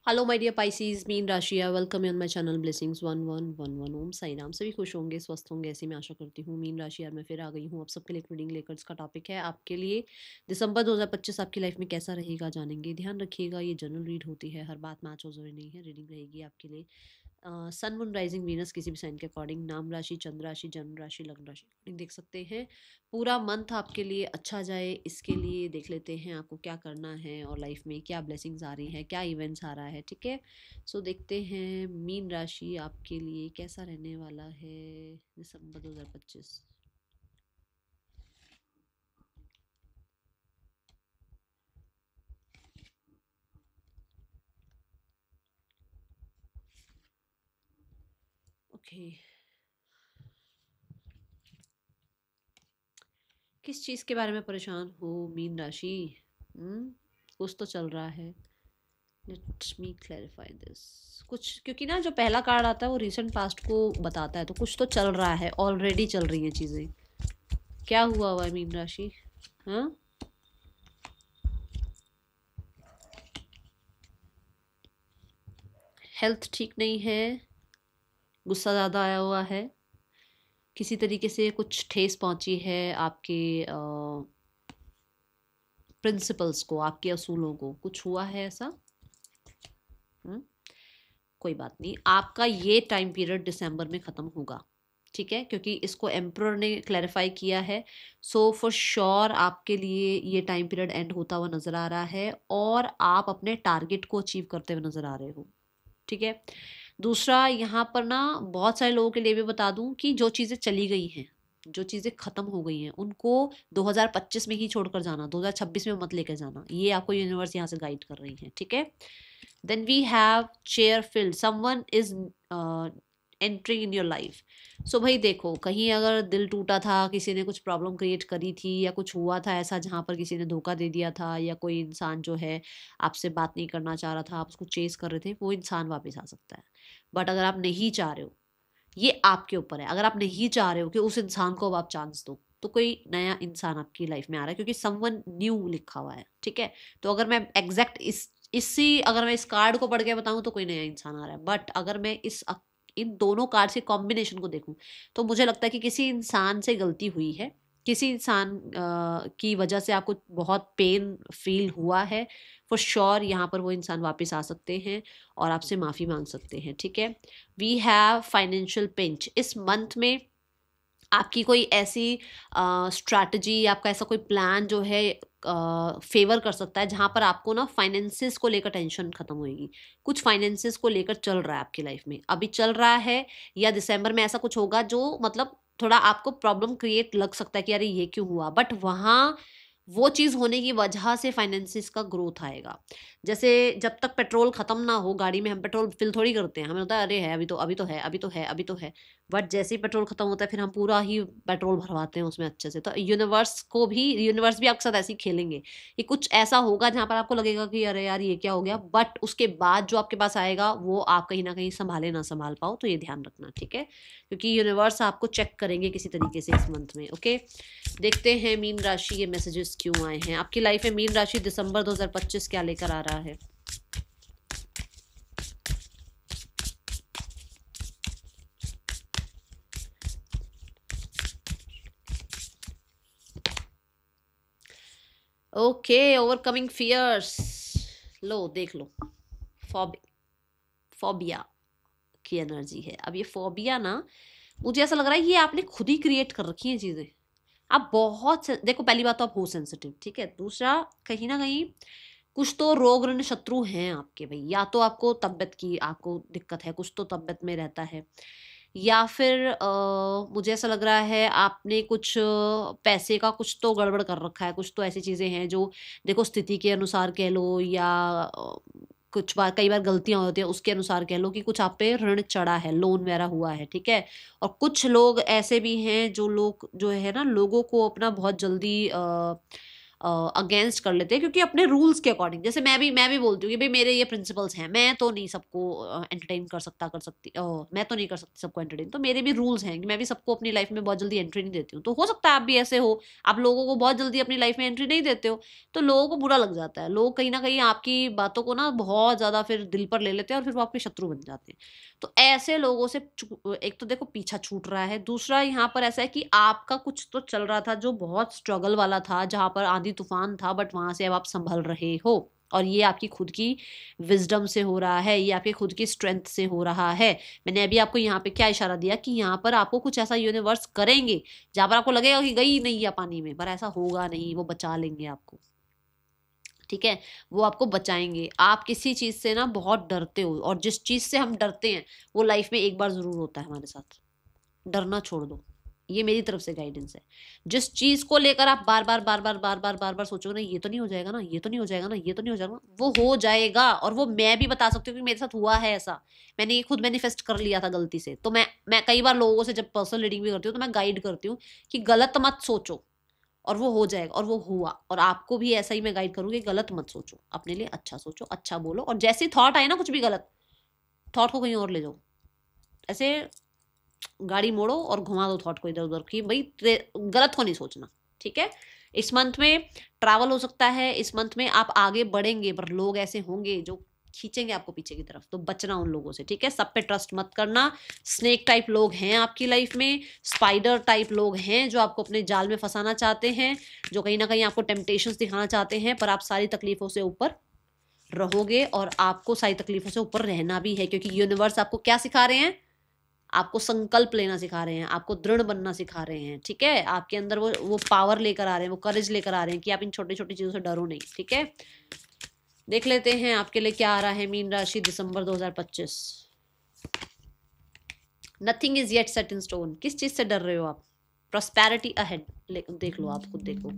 Hello my dear Pisces, मीन राशि है। Welcome on my channel blessings 1111। Om Sai Ram. सभी खुश होंगे, स्वस्थ होंगे, ऐसी मैं आशा करती हूँ। मीन राशि यार मैं फिर आ गई हूँ आप सबके लिए एक रीडिंग लेकर। इसका टॉपिक है आपके लिए दिसंबर 2025 आपकी लाइफ में कैसा रहेगा, जानेंगे। ध्यान रखिएगा ये जनरल रीड होती है, हर बात मैच हो जरूरी नहीं है। रीडिंग रहेगी आपके लिए सन मून राइजिंग वीनस किसी भी साइन के अकॉर्डिंग, नाम राशि, चंद्र राशि, जन्म राशि, लग्न राशि अकॉर्डिंग देख सकते हैं। पूरा मंथ आपके लिए अच्छा जाए इसके लिए देख लेते हैं आपको क्या करना है और लाइफ में क्या ब्लेसिंग्स आ रही है, क्या इवेंट्स आ रहा है। ठीक है, सो देखते हैं मीन राशि आपके लिए कैसा रहने वाला है दिसंबर 2025। ओके, किस चीज़ के बारे में परेशान हो मीन राशि? कुछ तो चल रहा है। Let me clarify this. कुछ, क्योंकि ना जो पहला कार्ड आता है वो रीसेंट पास्ट को बताता है, तो कुछ तो चल रहा है, ऑलरेडी चल रही हैं चीज़ें। क्या हुआ है मीन राशि? हाँ, हेल्थ ठीक नहीं है, गुस्सा ज़्यादा आया हुआ है, किसी तरीके से कुछ ठेस पहुंची है आपके प्रिंसिपल्स को, आपके असूलों को, कुछ हुआ है ऐसा। हम्म कोई बात नहीं, आपका ये टाइम पीरियड दिसंबर में ख़त्म होगा। ठीक है, क्योंकि इसको एम्प्रर ने क्लैरिफाई किया है। सो फॉर श्योर आपके लिए ये टाइम पीरियड एंड होता हुआ नज़र आ रहा है और आप अपने टारगेट को अचीव करते हुए नज़र आ रहे हो। ठीक है, दूसरा यहाँ पर ना बहुत सारे लोगों के लिए भी बता दूं कि जो चीज़ें चली गई हैं, जो चीज़ें ख़त्म हो गई हैं, उनको 2025 में ही छोड़कर जाना, 2026 में मत लेकर जाना। ये आपको यूनिवर्स यहाँ से गाइड कर रही है। ठीक है, then we have chair filled, someone is entering in your life. So भाई देखो, कहीं अगर दिल टूटा था, किसी ने कुछ प्रॉब्लम क्रिएट करी थी, या कुछ हुआ था ऐसा जहाँ पर किसी ने धोखा दे दिया था, या कोई इंसान जो है आपसे बात नहीं करना चाह रहा था, आप उसको चेस कर रहे थे, वो इंसान वापस आ सकता है। बट अगर आप नहीं चाह रहे हो, ये आपके ऊपर है, अगर आप नहीं चाह रहे हो कि उस इंसान को अब आप चांस दो, तो कोई नया इंसान आपकी लाइफ में आ रहा है, क्योंकि समवन न्यू लिखा हुआ है। ठीक है, तो अगर मैं एग्जैक्ट इसी अगर मैं इस कार्ड को पढ़ के बताऊं तो कोई नया इंसान आ रहा है, बट अगर मैं इन दोनों कार्ड के कॉम्बिनेशन को देखूं तो मुझे लगता है कि किसी इंसान से गलती हुई है, किसी इंसान की वजह से आपको बहुत पेन फील हुआ है। फॉर श्योर यहाँ पर वो इंसान वापस आ सकते हैं और आपसे माफ़ी मांग सकते हैं। ठीक है, वी हैव फाइनेंशियल पिंच। इस मंथ में आपकी कोई ऐसी स्ट्रैटेजी, आपका ऐसा कोई प्लान जो है फेवर कर सकता है, जहाँ पर आपको ना फाइनेंसिस को लेकर टेंशन खत्म होएगी। कुछ फाइनेंसिस को लेकर चल रहा है आपकी लाइफ में, अभी चल रहा है, या दिसंबर में ऐसा कुछ होगा जो मतलब थोड़ा आपको प्रॉब्लम क्रिएट लग सकता है कि अरे ये क्यों हुआ, बट वहाँ वो चीज़ होने की वजह से फाइनेंसिस का ग्रोथ आएगा। जैसे जब तक पेट्रोल खत्म ना हो गाड़ी में, हम पेट्रोल फिल थोड़ी करते हैं, हमें होता है अरे है, अभी तो है। बट जैसे ही पेट्रोल खत्म होता है फिर हम पूरा ही पेट्रोल भरवाते हैं उसमें अच्छे से। तो यूनिवर्स भी आपके साथ ऐसे ही खेलेंगे कि कुछ ऐसा होगा जहाँ पर आपको लगेगा कि अरे यार ये क्या हो गया, बट उसके बाद जो आपके पास आएगा वो आप कहीं ना कहीं संभाले ना संभाल पाओ, तो ये ध्यान रखना। ठीक है, क्योंकि यूनिवर्स आपको चेक करेंगे किसी तरीके से इस मंथ में। ओके, देखते हैं मीन राशि ये मैसेजेस क्यों आए हैं आपकी लाइफ में। मीन राशि दिसंबर 2025 क्या लेकर आ रहा है? Okay, overcoming fears. लो देख लो, फोबिया की एनर्जी है। अब ये फोबिया ना, मुझे ऐसा लग रहा है ये आपने खुद ही क्रिएट कर रखी हैं चीज़ें। आप बहुत देखो, पहली बात तो आप हो सेंसिटिव। ठीक है, दूसरा कहीं ना कहीं कुछ तो रोग ऋण शत्रु हैं आपके भाई, या तो आपको तबीयत की आपको दिक्कत है, कुछ तो तबीयत में रहता है, या फिर मुझे ऐसा लग रहा है आपने कुछ पैसे का कुछ तो गड़बड़ कर रखा है। कुछ तो ऐसी चीज़ें हैं जो देखो स्थिति के अनुसार कह लो, या कुछ बार कई बार गलतियां होती हैं उसके अनुसार कह लो, कि कुछ आप पे ऋण चढ़ा है, लोन वगैरह हुआ है। ठीक है, और कुछ लोग ऐसे भी हैं जो लोग जो है ना, लोगों को अपना बहुत जल्दी अगेंस्ट कर लेते हैं, क्योंकि अपने रूल्स के अकॉर्डिंग, जैसे मैं भी बोलती हूँ कि भाई मेरे ये प्रिंसिपल्स हैं, मैं तो नहीं सबको एंटरटेन कर सकती, मैं तो नहीं कर सकती सबको एंटरटेन, तो मेरे भी रूल्स हैं कि मैं भी सबको अपनी लाइफ में बहुत जल्दी एंट्री नहीं देती हूँ। तो हो सकता है आप भी ऐसे हो, आप लोगों को बहुत जल्दी अपनी लाइफ में एंट्री नहीं देते हो, तो लोगों को बुरा लग जाता है, लोग कहीं ना कहीं आपकी बातों को ना बहुत ज़्यादा फिर दिल पर ले लेते हैं और फिर वो आपके शत्रु बन जाते हैं। तो ऐसे लोगों से एक तो देखो पीछा छूट रहा है, दूसरा यहाँ पर ऐसा है कि आपका कुछ तो चल रहा था जो बहुत स्ट्रगल वाला था, जहां पर आंधी तूफान था, बट वहां से अब आप संभल रहे हो, और ये आपकी खुद की विजडम से हो रहा है, ये आपके खुद की स्ट्रेंथ से हो रहा है। मैंने अभी आपको यहाँ पे क्या इशारा दिया कि यहाँ पर आपको कुछ ऐसा यूनिवर्स करेंगे जहां पर आपको लगेगा कि गई नहीं है पानी में, पर ऐसा होगा नहीं, वो बचा लेंगे आपको, ठीक है, वो आपको बचाएंगे। आप किसी चीज से ना बहुत डरते हो, और जिस चीज से हम डरते हैं वो लाइफ में एक बार जरूर होता है हमारे साथ। डरना छोड़ दो, ये मेरी तरफ से गाइडेंस है। जिस चीज को लेकर आप बार बार बार बार बार बार बार बार सोचोगे ना, ये तो नहीं हो जाएगा ना, ये तो नहीं हो जाएगा ना, ये तो नहीं हो जाएगा, वो हो जाएगा। और वो मैं भी बता सकती हूँ कि मेरे साथ हुआ है ऐसा, मैंने ये खुद मैनिफेस्ट कर लिया था गलती से। तो मैं कई बार लोगों से जब पर्सनल रीडिंग भी करती हूँ तो मैं गाइड करती हूँ कि गलत मत सोचो, और वो हो जाएगा, और वो हुआ। और आपको भी ऐसा ही मैं गाइड करूंगी, गलत मत सोचो, अपने लिए अच्छा सोचो, अच्छा बोलो, और जैसी थॉट आए ना कुछ भी गलत थॉट को कहीं और ले जाओ, ऐसे गाड़ी मोड़ो और घुमा दो थॉट को इधर उधर, कि भाई गलत को नहीं सोचना, ठीक है। इस मंथ में ट्रैवल हो सकता है, इस मंथ में आप आगे बढ़ेंगे, पर लोग ऐसे होंगे जो खींचेंगे आपको पीछे की तरफ, तो बचना उन लोगों से, ठीक है। सब पे ट्रस्ट मत करना। स्नेक टाइप लोग हैं आपकी लाइफ में, स्पाइडर टाइप लोग हैं जो आपको अपने जाल में फंसाना चाहते हैं, जो कहीं ना कहीं आपको टेम्पटेशंस दिखाना चाहते हैं, पर आप सारी तकलीफों से ऊपर रहोगे, और आपको सारी तकलीफों से ऊपर रहना भी है, क्योंकि यूनिवर्स आपको क्या सिखा रहे हैं, आपको संकल्प लेना सिखा रहे हैं, आपको दृढ़ बनना सिखा रहे हैं, ठीक है। आपके अंदर वो पावर लेकर आ रहे हैं, वो करेज लेकर आ रहे हैं कि आप इन छोटी छोटी चीजों से डरो नहीं, ठीक है। देख लेते हैं आपके लिए क्या आ रहा है मीन राशि दिसंबर 2025। Nothing is yet set in stone. किस चीज से डर रहे हो आप? प्रोस्पेरिटी अहेड, देख लो, आप खुद देखो,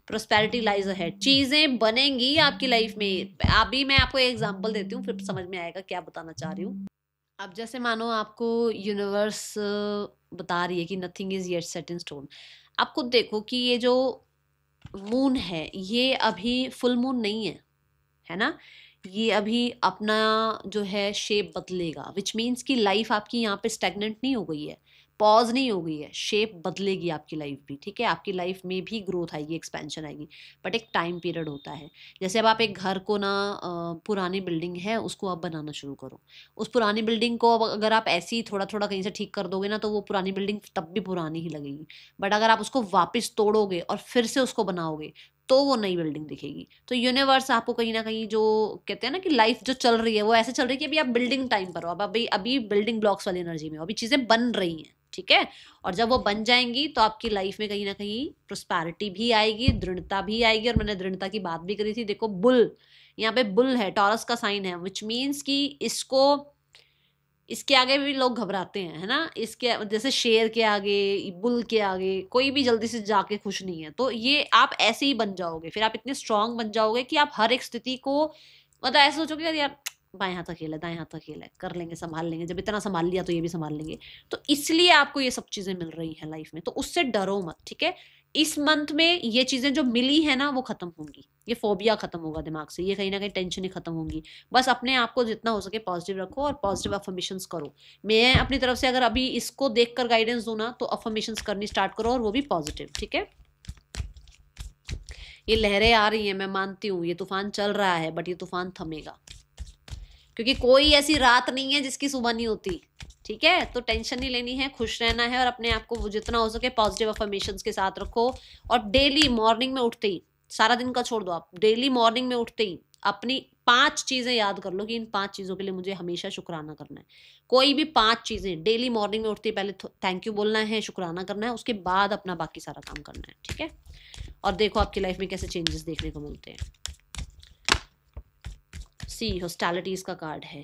प्रोस्पेरिटी लाइज अहेड, चीजें बनेंगी आपकी लाइफ में। अभी मैं आपको एक एग्जांपल देती हूँ, फिर समझ में आएगा क्या बताना चाह रही हूँ। अब जैसे मानो आपको यूनिवर्स बता रही है कि nothing is yet set in stone. आप खुद देखो कि ये जो मून है ये अभी फुल मून नहीं है ना, ये अभी अपना जो है शेप बदलेगा, विच मीन्स कि लाइफ आपकी यहाँ पे स्टेगनेंट नहीं हो गई है, पॉज नहीं हो गई है, शेप बदलेगी आपकी लाइफ भी, ठीक है। आपकी लाइफ में भी ग्रोथ आएगी, एक्सपेंशन आएगी, बट एक टाइम पीरियड होता है। जैसे अब आप एक घर को ना, पुरानी बिल्डिंग है उसको आप बनाना शुरू करो, उस पुरानी बिल्डिंग को अब अगर आप ऐसे ही थोड़ा थोड़ा कहीं से ठीक कर दोगे ना, तो वो पुरानी बिल्डिंग तब भी पुरानी ही लगेगी। बट अगर आप उसको वापस तोड़ोगे और फिर से उसको बनाओगे तो वो नई बिल्डिंग दिखेगी। तो यूनिवर्स आपको कहीं ना कहीं जो कहते हैं ना कि लाइफ जो चल रही है वो ऐसे चल रही है कि अभी आप बिल्डिंग टाइम पर हो, अब अभी बिल्डिंग ब्लॉक्स वाली एनर्जी में हो, अभी चीजें बन रही हैं, ठीक है। और जब वो बन जाएंगी तो आपकी लाइफ में कहीं ना कहीं प्रोस्पैरिटी भी आएगी, दृढ़ता भी आएगी। और मैंने दृढ़ता की बात भी करी थी, देखो बुल, यहाँ पे बुल है, टॉरस का साइन है, विच मीन्स कि इसके आगे भी लोग घबराते हैं, है ना, इसके जैसे शेर के आगे, बुल के आगे कोई भी जल्दी से जाके खुश नहीं है। तो ये आप ऐसे ही बन जाओगे, फिर आप इतने स्ट्रांग बन जाओगे कि आप हर एक स्थिति को मतलब ऐसे सोचोगे यार बाएं हाथ खेला, दाएं हाथ खेला, कर लेंगे, संभाल लेंगे, जब इतना संभाल लिया तो ये भी संभाल लेंगे। तो इसलिए आपको ये सब चीजें मिल रही हैं लाइफ में, तो उससे डरो मत, ठीक है। इस मंथ में ये चीजें जो मिली है ना वो खत्म होंगी, ये फोबिया खत्म होगा दिमाग से, ये कहीं ना कहीं टेंशन ही खत्म होंगी। बस अपने आप को जितना हो सके पॉजिटिव रखो और पॉजिटिव अफर्मेशंस करो। मैं अपनी तरफ से अगर अभी इसको देखकर गाइडेंस दूं ना, तो अफर्मेशंस करनी स्टार्ट करो, और वो भी पॉजिटिव, ठीक है। ये लहरें आ रही हैं, मैं मानती हूँ, ये तूफान चल रहा है, बट ये तूफान थमेगा, क्योंकि कोई ऐसी रात नहीं है जिसकी सुबह नहीं होती, ठीक है। तो टेंशन नहीं लेनी है, खुश रहना है, और अपने आप को जितना हो सके पॉजिटिव अफर्मेशंस के साथ रखो। और डेली मॉर्निंग में उठते ही, सारा दिन का छोड़ दो, आप डेली मॉर्निंग में उठते ही अपनी 5 चीजें याद कर लो कि इन 5 चीजों के लिए मुझे हमेशा शुक्राना करना है। कोई भी 5 चीजें डेली मॉर्निंग में उठते ही पहले थैंक यू बोलना है, शुक्राना करना है, उसके बाद अपना बाकी सारा काम करना है, ठीक है। और देखो आपकी लाइफ में कैसे चेंजेस देखने को मिलते हैं। सी हॉस्टिलिटीज का कार्ड है।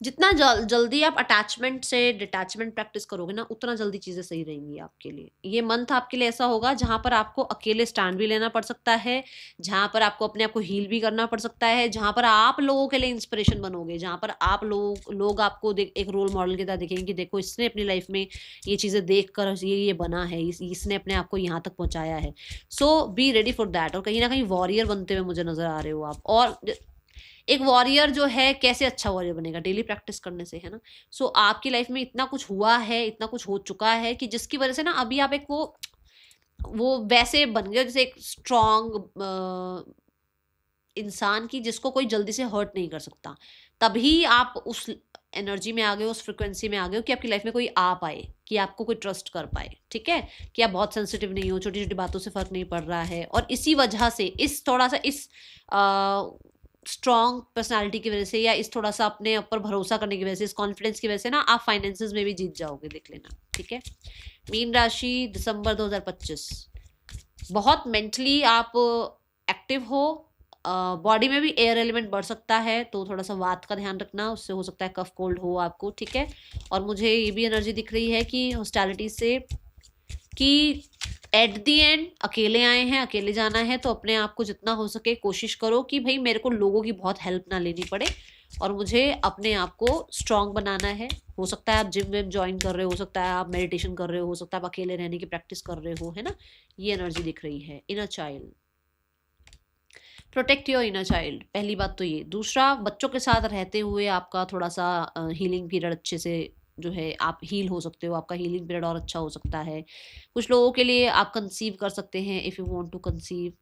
जितना जल्दी आप अटैचमेंट से डिटैचमेंट प्रैक्टिस करोगे ना, उतना जल्दी चीजें सही रहेंगी आपके लिए। ये मंथ आपके लिए ऐसा होगा जहां पर आपको अकेले स्टैंड भी लेना पड़ सकता है, जहां पर आपको अपने आप को हील भी करना पड़ सकता है, जहां पर आप लोगों के लिए इंस्पिरेशन बनोगे, जहां पर आप लोग आपको एक रोल मॉडल की तरह देखेंगे कि देखो इसने अपनी लाइफ में ये चीजें देख कर ये बना है, इसने अपने आप को यहाँ तक पहुंचाया है। सो बी रेडी फॉर दैट। और कहीं ना कहीं वॉरियर बनते हुए मुझे नजर आ रहे हो आप। और एक वॉरियर जो है कैसे अच्छा वॉरियर बनेगा, डेली प्रैक्टिस करने से, है ना। सो आपकी लाइफ में इतना कुछ हुआ है, इतना कुछ हो चुका है कि जिसकी वजह से ना अभी आप एक वो वैसे बन गए जैसे एक स्ट्रॉन्ग इंसान की जिसको कोई जल्दी से हर्ट नहीं कर सकता। तभी आप उस एनर्जी में आ गए, उस फ्रिक्वेंसी में आ गए कि आपकी लाइफ में कोई आ पाए, कि आपको कोई ट्रस्ट कर पाए, ठीक है, कि आप बहुत सेंसिटिव नहीं हो, छोटी छोटी बातों से फर्क नहीं पड़ रहा है। और इसी वजह से इस थोड़ा सा इस स्ट्रॉन्ग पर्सनालिटी की वजह से, या इस थोड़ा सा अपने ऊपर भरोसा करने की वजह से, इस कॉन्फिडेंस की वजह से ना आप फाइनेंसेस में भी जीत जाओगे, देख लेना, ठीक है। मीन राशि दिसंबर 2025 बहुत मेंटली आप एक्टिव हो। बॉडी में भी एयर एलिमेंट बढ़ सकता है, तो थोड़ा सा वात का ध्यान रखना, उससे हो सकता है कफ कोल्ड हो आपको, ठीक है। और मुझे ये भी एनर्जी दिख रही है कि हॉस्टिलिटी से, कि एट दी एंड अकेले आए हैं, अकेले जाना है, तो अपने आप को जितना हो सके कोशिश करो कि भाई मेरे को लोगों की बहुत हेल्प ना लेनी पड़े और मुझे अपने आप को स्ट्रांग बनाना है। हो सकता है आप जिम विम ज्वाइन कर रहे हो सकता है आप मेडिटेशन कर रहे हो सकता है आप अकेले रहने की प्रैक्टिस कर रहे हो, है ना। ये एनर्जी दिख रही है। Inner child, protect your inner child, पहली बात तो ये। दूसरा, बच्चों के साथ रहते हुए आपका थोड़ा सा हीलिंग पीरियड अच्छे से जो है आप हील हो सकते हो, आपका हीलिंग पीरियड और अच्छा हो सकता है। कुछ लोगों के लिए आप कंसीव कर सकते हैं if you want to conceive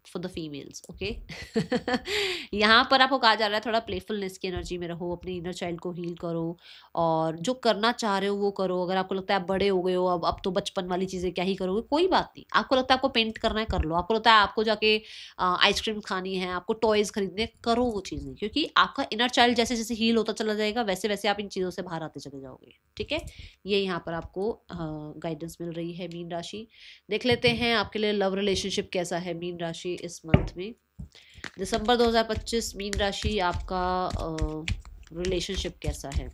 for the females, okay. यहाँ पर आपको कहा जा रहा है थोड़ा प्लेफुलनेस की एनर्जी में रहो, अपनी इनर चाइल्ड को हील करो और जो करना चाह रहे हो वो करो। अगर आपको लगता है आप बड़े हो गए हो, अब तो बचपन वाली चीज़ें क्या ही करोगे, कोई बात नहीं। आपको लगता है आपको पेंट करना है, कर लो। आपको लगता है आपको जाके आइसक्रीम खानी है, आपको टॉयज़ खरीदने, करो वो चीज़ें, क्योंकि आपका इनर चाइल्ड जैसे जैसे हील होता चला जाएगा वैसे वैसे आप इन चीज़ों से बाहर आते चले जाओगे, ठीक है। ये यहाँ पर आपको गाइडेंस मिल रही है मीन राशि। देख लेते हैं आपके लिए लव रिलेशनशिप कैसा है मीन राशि इस मंथ में। दिसंबर 2025 मीन राशि आपका रिलेशनशिप कैसा है।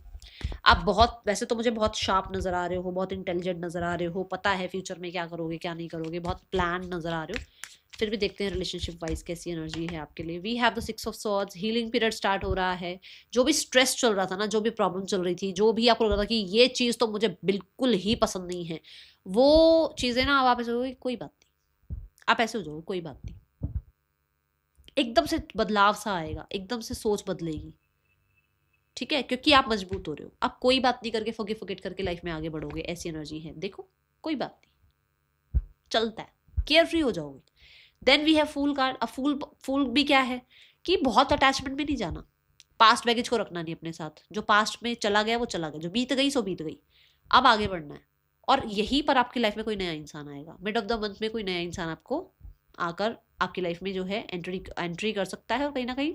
आप बहुत, वैसे तो मुझे बहुत शार्प नज़र आ रहे हो, बहुत इंटेलिजेंट नज़र आ रहे हो, पता है फ्यूचर में क्या करोगे क्या नहीं करोगे, बहुत प्लान नज़र आ रहे हो। फिर भी देखते हैं रिलेशनशिप वाइज कैसी एनर्जी है आपके लिए। We have the 6 of swords, healing period start हो रहा है। जो भी स्ट्रेस चल रहा था ना, जो भी प्रॉब्लम चल रही थी, जो भी आपको लग रहा था कि ये चीज़ तो मुझे बिल्कुल ही पसंद नहीं है, वो चीज़ें ना अब आप ऐसे हो कोई बात नहीं, आप ऐसे हो जाओ कोई बात नहीं, एकदम से बदलाव सा आएगा, एकदम से सोच बदलेगी, ठीक है, क्योंकि आप मजबूत हो रहे हो। आप कोई बात नहीं करके फॉरगिव करके लाइफ में आगे बढ़ोगे, ऐसी एनर्जी है। देखो कोई बात नहीं, चलता है, केयर फ्री हो जाओगे। Then we have fool card. अब फूल भी क्या है कि बहुत अटैचमेंट में नहीं जाना, पास्ट बैगेज को रखना नहीं अपने साथ। जो पास्ट में चला गया वो चला गया, जो बीत गई सो बीत गई, अब आगे बढ़ना है। और यहीं पर आपकी लाइफ में कोई नया इंसान आएगा, मिड ऑफ द मंथ में कोई नया इंसान आपको आकर आपकी लाइफ में जो है एंट्री कर सकता है। और कहीं ना कहीं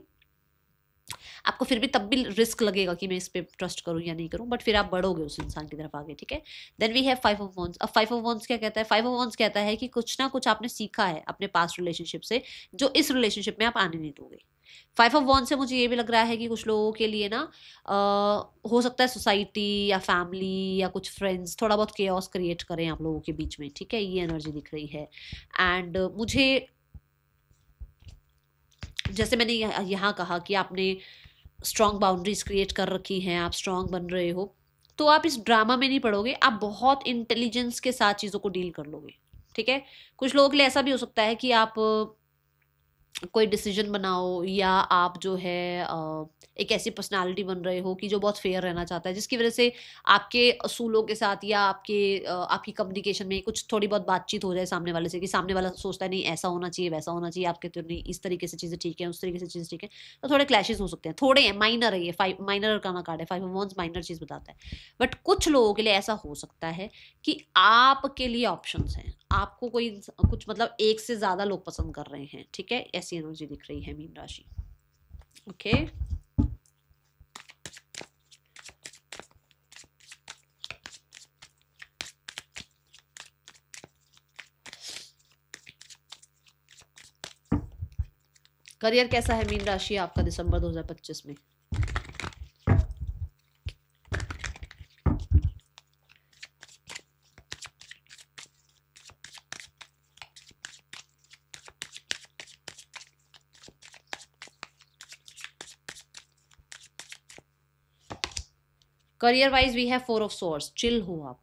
आपको फिर भी तब भी रिस्क लगेगा कि मैं इस पे ट्रस्ट करूं या नहीं करूं, बट फिर आप बढ़ोगे उस इंसान की तरफ आगे, ठीक है। Then we have 5 of wands. अब 5 ऑफ वॉन्ड्स क्या कहता है? 5 ऑफ वॉन्ड्स कहता है कि कुछ ना कुछ आपने सीखा है अपने पास्ट रिलेशनशिप से, जो इस रिलेशनशिप में आप आने नहीं दोगे। 5 ऑफ वॉन्ड्स से मुझे ये भी लग रहा है कि कुछ लोगों के लिए ना हो सकता है सोसाइटी या फैमिली या कुछ फ्रेंड्स थोड़ा बहुत केओस क्रिएट करें आप लोगों के बीच में, ठीक है। ये एनर्जी दिख रही है। एंड मुझे, जैसे मैंने यहाँ कहा कि आपने स्ट्रॉन्ग बाउंड्रीज क्रिएट कर रखी हैं, आप स्ट्रॉन्ग बन रहे हो, तो आप इस ड्रामा में नहीं पड़ोगे, आप बहुत इंटेलिजेंस के साथ चीज़ों को डील कर लोगे, ठीक है। कुछ लोगों के लिए ऐसा भी हो सकता है कि आप कोई डिसीजन बनाओ, या आप जो है एक ऐसी पर्सनालिटी बन रहे हो कि जो बहुत फेयर रहना चाहता है, जिसकी वजह से आपके असूलों के साथ या आपकी कम्युनिकेशन में कुछ थोड़ी बहुत बातचीत हो जाए सामने वाले से, कि सामने वाला सोचता है नहीं ऐसा होना चाहिए वैसा होना चाहिए, आपके तो नहीं इस तरीके से चीज़ें ठीक है उस तरीके से चीज़ें ठीक है, तो थोड़े क्लैशेस हो सकते हैं, थोड़े हैं, माइनर है ये। माइनर का ना कार्ड है 5 ऑफ वॉन्ड्स, माइनर चीज़ बताता है। बट कुछ लोगों के लिए ऐसा हो सकता है कि आपके लिए ऑप्शंस हैं, आपको कोई कुछ मतलब एक से ज्यादा लोग पसंद कर रहे हैं, ठीक है। ऐसी एनर्जी दिख रही है मीन राशि, ओके। करियर कैसा है मीन राशि आपका दिसंबर 2025 में? Career wise we have 4 of swords, chill हो आप,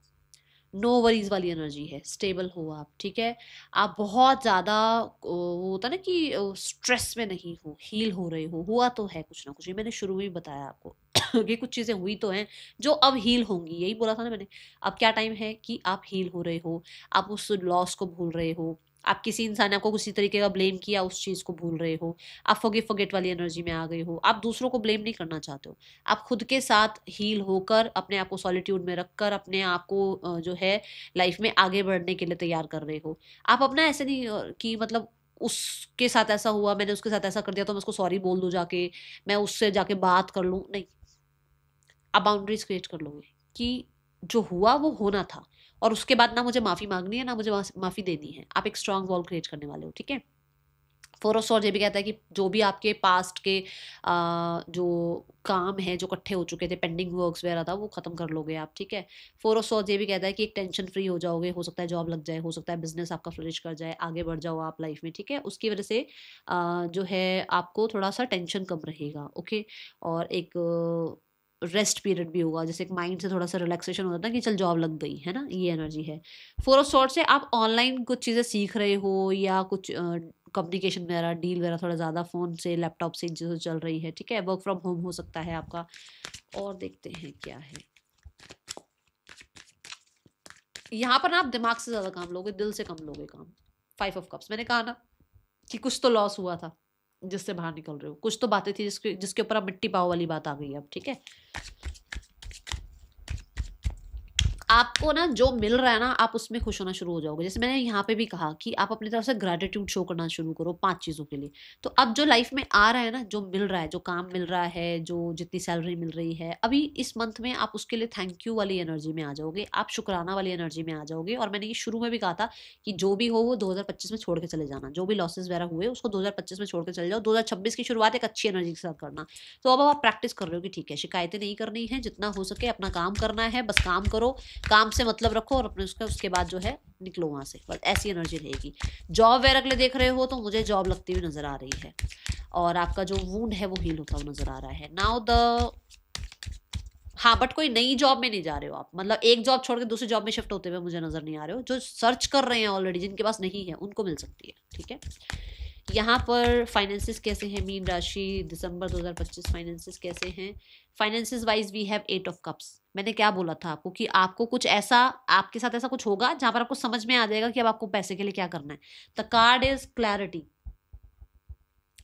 नो वरीज वाली एनर्जी है, स्टेबल हो आप, ठीक है। आप बहुत ज़्यादा वो होता है ना कि स्ट्रेस में नहीं हो, हील हो रहे हो, हुआ तो है कुछ ना कुछ, ये मैंने शुरू में ही बताया आपको कि कुछ चीज़ें हुई तो हैं जो अब हील होंगी, यही बोला था ना मैंने। अब क्या टाइम है कि आप हील हो रहे हो, आप उस लॉस को भूल रहे हो, आप किसी इंसान ने आपको किसी तरीके का ब्लेम किया, उस चीज़ को भूल रहे हो, आप फॉरगिव फॉरगेट वाली एनर्जी में आ गए हो, आप दूसरों को ब्लेम नहीं करना चाहते हो, आप खुद के साथ हील होकर अपने आप को सॉलिट्यूड में रखकर अपने आप को जो है लाइफ में आगे बढ़ने के लिए तैयार कर रहे हो। आप अपना ऐसे नहीं कि मतलब उसके साथ ऐसा हुआ, मैंने उसके साथ ऐसा कर दिया तो मैं उसको सॉरी बोल दूं जाके, मैं उससे जाके बात कर लूं, नहीं। आप बाउंड्रीज क्रिएट कर लोगे कि जो हुआ वो होना था, और उसके बाद ना मुझे माफी मांगनी है ना मुझे माफी देनी है। आप एक स्ट्रांग वॉल क्रिएट करने वाले हो, ठीक है। फोर ऑफ सॉर्ड्स ये भी कहता है कि जो भी आपके पास्ट के जो काम है जो इकट्ठे हो चुके थे, पेंडिंग वर्क्स वगैरह था, वो खत्म कर लोगे आप, ठीक है। फोर ऑफ सॉर्ड्स ये भी कहता है कि एक टेंशन फ्री हो जाओगे, हो सकता है जॉब लग जाए, हो सकता है बिजनेस आपका फ्लरिश कर जाए, आगे बढ़ जाओ आप लाइफ में, ठीक है। उसकी वजह से जो है आपको थोड़ा सा टेंशन कम रहेगा, ओके। और एक रेस्ट पीरियड भी होगा, जैसे एक माइंड से थोड़ा सा रिलैक्सेशन होता है कि चल जॉब लग गई है ना, ये एनर्जी है। फोर ऑफ सॉर्ड्स से आप ऑनलाइन कुछ चीज़ें सीख रहे हो, या कुछ कम्युनिकेशन वगैरह, डील वगैरह थोड़ा ज़्यादा फ़ोन से, लैपटॉप से जो चल रही है, ठीक है। वर्क फ्रॉम होम हो सकता है आपका। और देखते हैं क्या है यहाँ पर ना। आप दिमाग से ज़्यादा काम लोगे, दिल से कम लोगे काम। 5 ऑफ कप्स, मैंने कहा ना कि कुछ तो लॉस हुआ था जिससे बाहर निकल रहे हो, कुछ तो बातें थी जिसके ऊपर अब मिट्टी पाव वाली बात आ गई अब, ठीक है। आपको ना जो मिल रहा है ना, आप उसमें खुश होना शुरू हो जाओगे। जैसे मैंने यहाँ पे भी कहा कि आप अपनी तरफ से ग्रेटिट्यूड शो करना शुरू करो 5 चीज़ों के लिए। तो अब जो लाइफ में आ रहा है ना, जो मिल रहा है, जो काम मिल रहा है, जो जितनी सैलरी मिल रही है अभी इस मंथ में, आप उसके लिए थैंक यू वाली एनर्जी में आ जाओगे, आप शुक्राना वाली एनर्जी में आ जाओगे। और मैंने ये शुरू में भी कहा था कि जो भी हो वो 2025 में छोड़ के चले जाना, जो भी लॉसेस वगैरह हुए उसको 2025 में छोड़ के चले जाओ, 2026 की शुरुआत एक अच्छी एनर्जी के साथ करना। तो अब आप प्रैक्टिस कर रहे हो कि ठीक है, शिकायतें नहीं करनी है, जितना हो सके अपना काम करना है, बस काम करो, काम से मतलब रखो, और अपने उसके बाद जो है निकलो वहां से, बस ऐसी एनर्जी रहेगी। जॉब वगैरह के लिए देख रहे हो तो मुझे जॉब लगती हुई नजर आ रही है, और आपका जो वुंड है वो हील होता हुआ नजर आ रहा है नाउ द। हाँ, बट कोई नई जॉब में नहीं जा रहे हो आप, मतलब एक जॉब छोड़ के दूसरी जॉब में शिफ्ट होते हुए मुझे नजर नहीं आ रहे हो। जो सर्च कर रहे हैं ऑलरेडी, जिनके पास नहीं है, उनको मिल सकती है, ठीक है। यहाँ पर फाइनेंसिस कैसे हैं मीन राशि, दिसंबर 2025 फाइनेंसिस कैसे हैं। Finances wise we have 8 of cups. मैंने क्या बोला था आपको कि आपको कुछ ऐसा, आपके साथ ऐसा कुछ होगा जहां पर आपको समझ में आ जाएगा कि अब आपको पैसे के लिए क्या करना है। The card is clarity.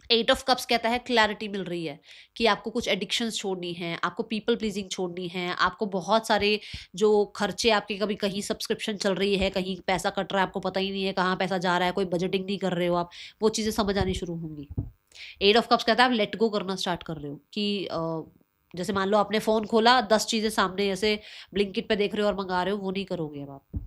8 of cups कहता है क्लैरिटी मिल रही है कि आपको कुछ एडिक्शंस छोड़नी है, आपको पीपल प्लीजिंग छोड़नी है, आपको बहुत सारे जो खर्चे आपके, कभी कहीं सब्सक्रिप्शन चल रही है, कहीं पैसा कट रहा है, आपको पता ही नहीं है कहाँ पैसा जा रहा है, कोई बजटिंग नहीं कर रहे हो आप, वो चीज़ें समझ आनी शुरू होंगी। 8 ऑफ कप्स कहता है आप लेट गो करना स्टार्ट कर रहे हो कि जैसे मान लो आपने फ़ोन खोला, 10 चीज़ें सामने ऐसे ब्लिंकिट पे देख रहे हो और मंगा रहे हो, वो नहीं करोगे अब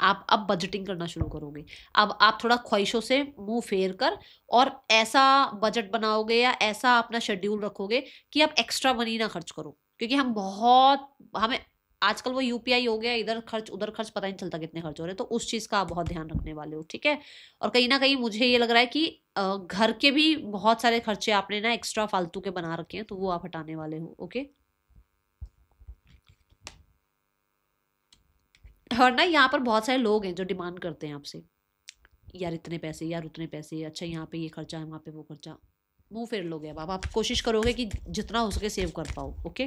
आप अब बजटिंग करना शुरू करोगे। अब आप थोड़ा ख्वाहिशों से मुंह फेर कर और ऐसा बजट बनाओगे या ऐसा अपना शेड्यूल रखोगे कि आप एक्स्ट्रा मनी ना खर्च करो, क्योंकि हमें आजकल वो यूपीआई हो गया, इधर खर्च उधर खर्च, पता नहीं चलता कितने खर्च हो रहे हैं। तो उस चीज़ का आप बहुत ध्यान रखने वाले हो, ठीक है। और कहीं ना कहीं मुझे ये लग रहा है कि घर के भी बहुत सारे खर्चे आपने ना एक्स्ट्रा फालतू के बना रखे हैं, तो वो आप हटाने वाले हो, ओके। और ना यहाँ पर बहुत सारे लोग हैं जो डिमांड करते हैं आपसे, यार इतने पैसे, यार उतने पैसे, अच्छा यहाँ पे ये खर्चा है, वहाँ पे वो खर्चा। मुंह फेर लोगे अब आप कोशिश करोगे कि जितना हो सके सेव कर पाओ, ओके।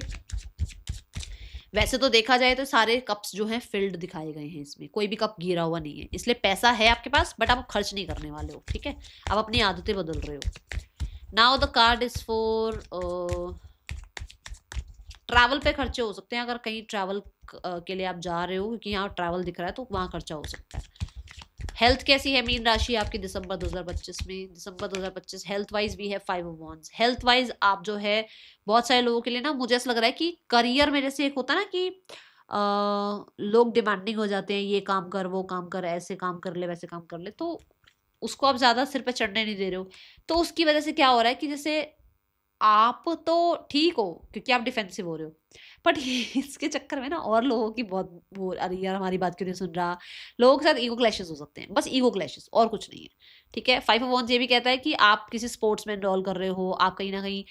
वैसे तो देखा जाए तो सारे कप्स जो हैं फिल्ड दिखाए गए हैं, इसमें कोई भी कप गिरा हुआ नहीं है, इसलिए पैसा है आपके पास, बट आप खर्च नहीं करने वाले हो, ठीक है। आप अपनी आदतें बदल रहे हो। Now the card is for travel पे खर्चे हो सकते हैं, अगर कहीं ट्रैवल के लिए आप जा रहे हो, क्योंकि यहाँ ट्रैवल दिख रहा है तो वहाँ खर्चा हो सकता है। हेल्थ कैसी है मीन राशि आपकी दिसंबर 2025 में। दिसंबर 2025 हेल्थ वाइज वी है 5 ऑफ वांड्स। हेल्थ वाइज आप जो है, बहुत सारे लोगों के लिए ना मुझे ऐसा लग रहा है कि करियर में जैसे एक होता है ना कि लोग डिमांडिंग हो जाते हैं, ये काम कर, वो काम कर, ऐसे काम कर ले, वैसे काम कर ले, तो उसको आप ज्यादा सिर पे चढ़ने नहीं दे रहे हो। तो उसकी वजह से क्या हो रहा है कि जैसे आप तो ठीक हो क्योंकि आप डिफेंसिव हो रहे हो, बट इसके चक्कर में ना और लोगों की बहुत वो, अरे यार हमारी बात क्यों नहीं सुन रहा, लोगों के साथ ईगो क्लैशेस हो सकते हैं, बस ईगो क्लैशेस और कुछ नहीं है, ठीक है। 5 ऑफ वांड्स ये भी कहता है कि आप किसी स्पोर्ट्स में एनरोल कर रहे हो, आप कहीं ना कहीं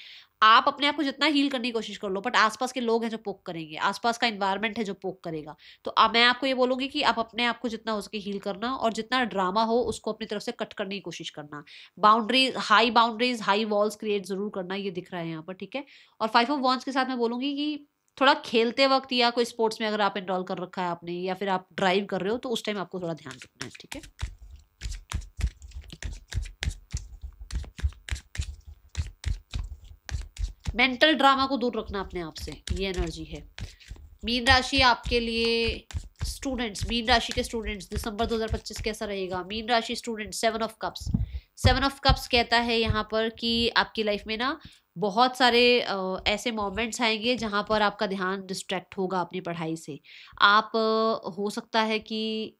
आप अपने आप को जितना हील करने की कोशिश कर लो, बट आसपास के लोग हैं जो पोक करेंगे, आसपास का इन्वायरमेंट है जो पोक करेगा। तो अब मैं आपको ये बोलूंगी कि आप अपने आप को जितना हो सके हील करना, और जितना ड्रामा हो उसको अपनी तरफ से कट करने की कोशिश करना। बाउंड्रीज हाई वॉल्स क्रिएट जरूर करना, ये दिख रहा है यहाँ पर, ठीक है। और 5 ऑफ वॉन्ड्स के साथ मैं बोलूंगी कि थोड़ा खेलते वक्त या कोई स्पोर्ट्स में अगर आप एनरोल कर रखा है आपने, या फिर आप ड्राइव कर रहे हो, तो उस टाइम आपको थोड़ा ध्यान रखना है, ठीक है। मेंटल ड्रामा को दूर रखना अपने आप से, ये एनर्जी है। मीन राशि आपके लिए स्टूडेंट्स, मीन राशि के स्टूडेंट्स, दिसंबर 2025 कैसा रहेगा? मीन राशि student, 7 of cups. 7 of cups कहता है यहाँ पर कि आपकी लाइफ में ना बहुत सारे ऐसे मोमेंट्स आएंगे जहाँ पर आपका ध्यान डिस्ट्रैक्ट होगा अपनी पढ़ाई से। आप हो सकता है कि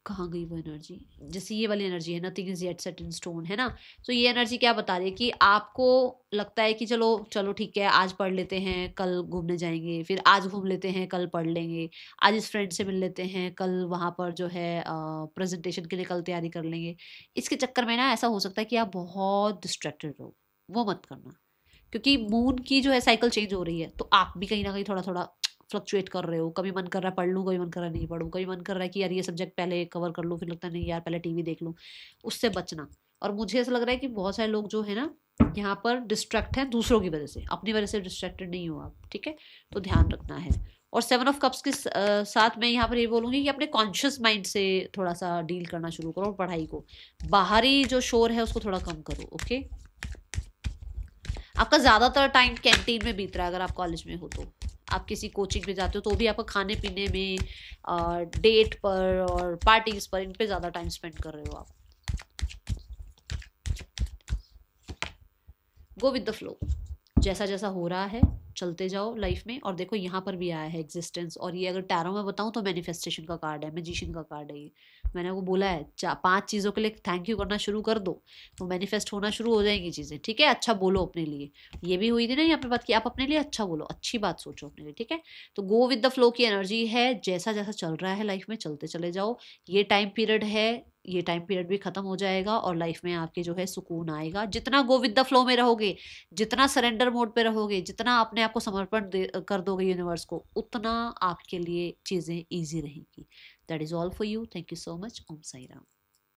कहाँ गई वो एनर्जी, जैसे ये वाली एनर्जी है, nothing is yet set in stone, है ना। तो ये एनर्जी क्या बता रही है कि आपको लगता है कि चलो चलो ठीक है, आज पढ़ लेते हैं, कल घूमने जाएंगे, फिर आज घूम लेते हैं, कल पढ़ लेंगे, आज इस फ्रेंड से मिल लेते हैं, कल वहाँ पर जो है प्रेजेंटेशन के लिए कल तैयारी कर लेंगे। इसके चक्कर में ना ऐसा हो सकता है कि आप बहुत डिस्ट्रैक्टेड रहो, वो मत करना। क्योंकि मून की जो है साइकिल चेंज हो रही है, तो आप भी कहीं ना कहीं थोड़ा थोड़ा फ्लक्चुएट कर रहे हो। कभी मन कर रहा है पढ़ लूँ, कभी मन कर रहा है नहीं पढ़ूँ, कभी मन कर रहा है कि यार ये सब्जेक्ट पहले कवर कर लूँ, फिर लगता है नहीं यार पहले टीवी देख लूँ। उससे बचना। और मुझे ऐसा लग रहा है कि बहुत सारे लोग जो है ना यहाँ पर डिस्ट्रैक्ट हैं दूसरों की वजह से, अपनी वजह से डिस्ट्रैक्टेड नहीं हो आप, ठीक है। तो ध्यान रखना है। और 7 ऑफ कप्स के साथ मैं यहाँ पर ये बोलूँगी कि अपने कॉन्शियस माइंड से थोड़ा सा डील करना शुरू करो, पढ़ाई को, बाहरी जो शोर है उसको थोड़ा कम करो, ओके। आपका ज़्यादातर टाइम कैंटीन में बीत रहा है, अगर आप कॉलेज में हो तो। आप किसी कोचिंग में जाते हो तो भी आपका खाने पीने में, डेट पर और पार्टीज पर, इन पे ज़्यादा टाइम स्पेंड कर रहे हो आप। गो विद द फ्लो, जैसा जैसा हो रहा है चलते जाओ लाइफ में। और देखो यहाँ पर भी आया है एग्जिस्टेंस, और ये अगर टैरो में बताऊँ तो मैनिफेस्टेशन का कार्ड है, मैजिशियन का कार्ड है ये। मैंने आपको बोला है 5 चीज़ों के लिए थैंक यू करना शुरू कर दो, तो मैनिफेस्ट होना शुरू हो जाएंगी चीज़ें, ठीक है। अच्छा बोलो अपने लिए, ये भी हुई थी ना यहाँ पे बात की, आप अपने लिए अच्छा बोलो, अच्छी बात सोचो अपने लिए, ठीक है। तो गो विद द फ्लो की एनर्जी है, जैसा जैसा चल रहा है लाइफ में चलते चले जाओ। ये टाइम पीरियड है, ये टाइम पीरियड भी खत्म हो जाएगा, और लाइफ में आपके जो है सुकून आएगा। जितना गो विद द फ्लो में रहोगे, जितना सरेंडर मोड पे रहोगे, जितना अपने आप को समर्पण कर दोगे यूनिवर्स को, उतना आपके लिए चीज़ें ईजी रहेंगी। That is all for you. Thank you so much. Om Sai Ram.